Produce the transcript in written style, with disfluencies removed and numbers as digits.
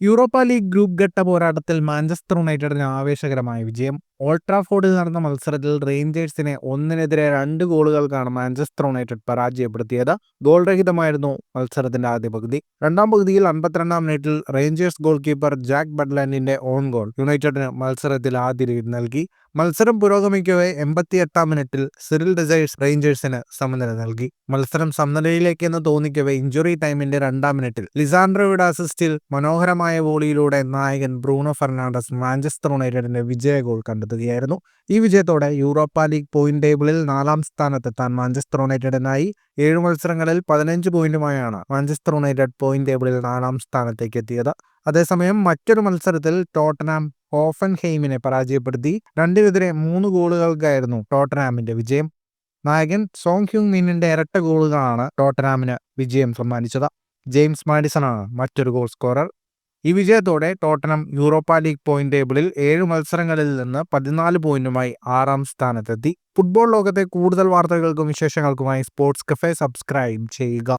Europa league group ഘട്ട പോരാട്ടത്തിൽ Manchester യുണൈറ്റഡിന് ആവേശകരമായ വിജയം. ഓൾഡ് ട്രാഫോർഡിൽ നടന്ന മത്സരത്തിൽ റേഞ്ചേഴ്സിനെ 1-2 ഗോളുകൾക്കാണ് മാഞ്ചസ്റ്റർ യുണൈറ്റഡ് പരാജയപ്പെടുത്തിയത്. ഗോൾ രഹിതമായിരുന്നു മത്സരത്തിന്റെ ആദ്യ പകുതി. രണ്ടാം പകുതിയിൽ 52-ാം മിനിറ്റിൽ റേഞ്ചേഴ്സ് ഗോൾ കീപ്പർ ജാക്ക് ബട്ട്ലാൻഡിന്റെ ഓൺ ഗോൾ യുണൈറ്റഡിന് മത്സരത്തിൽ ആദ്യ ലീഡ് നൽകി. മത്സരം പുരോഗമിക്കവേ 88-ാം മിനിറ്റിൽ സിറിൽ ഡെസൈഴ്സ് റേഞ്ചേഴ്സിന് സമനില നൽകി. മത്സരം സമനിലയിലേക്കെന്ന് തോന്നിക്കവേ ഇഞ്ചുറി ടൈമിന്റെ 2-ാം മിനിറ്റിൽ ലിസാൻഡ്രോയുടെ അസിസ്റ്റിൽ മനോഹരമായ വോളിയിലൂടെ നായകൻ ബ്രൂണോ ഫെർണാണ്ടസ് മാഞ്ചസ്റ്റർ യുണൈറ്റഡിന്റെ വിജയ ഗോൾ കണ്ടെത്തുകയായിരുന്നു. ഈ വിജയത്തോടെ യൂറോപ്പ ലീഗ് പോയിന്റ് ടേബിളിൽ 4-ാം സ്ഥാനത്തെത്താൻ മാഞ്ചസ്റ്റർ യുണൈറ്റഡിനായി. 7 മത്സരങ്ങളിൽ 15 പോയിന്റുമായാണ് മാഞ്ചസ്റ്റർ യുണൈറ്റഡ് പോയിന്റ് ടേബിളിൽ 4-ാം സ്ഥാനത്തേക്ക് എത്തിയത്. അതേസമയം മറ്റൊരു മത്സരത്തിൽ ടോട്ടനാം ഹോഫൻഹെയിമിനെ പരാജയപ്പെടുത്തി. 2-3 ഗോളുകൾക്കായിരുന്നു ടോട്ടനാമിന്റെ വിജയം. നായകൻ സോങ് ഹ്യൂങ് മിന്നിന്റെ ഇരട്ട ഗോളുകളാണ് ടോട്ടനാമിന് വിജയം സമ്മാനിച്ചത്. ജെയിംസ് മാഡിസണാണ് മറ്റൊരു ഗോൾ സ്കോറർ. ഈ വിജയത്തോടെ ടോട്ടനം യൂറോപ്പ ലീഗ് പോയിന്റ് ടേബിളിൽ 7 മത്സരങ്ങളിൽ നിന്ന് 14 പോയിന്റുമായി 6-ാം സ്ഥാനത്തെത്തി. ഫുട്ബോൾ ലോകത്തെ കൂടുതൽ വാർത്തകൾക്കും വിശേഷങ്ങൾക്കുമായി സ്പോർട്സ് കഫേ സബ്സ്ക്രൈബ് ചെയ്യുക.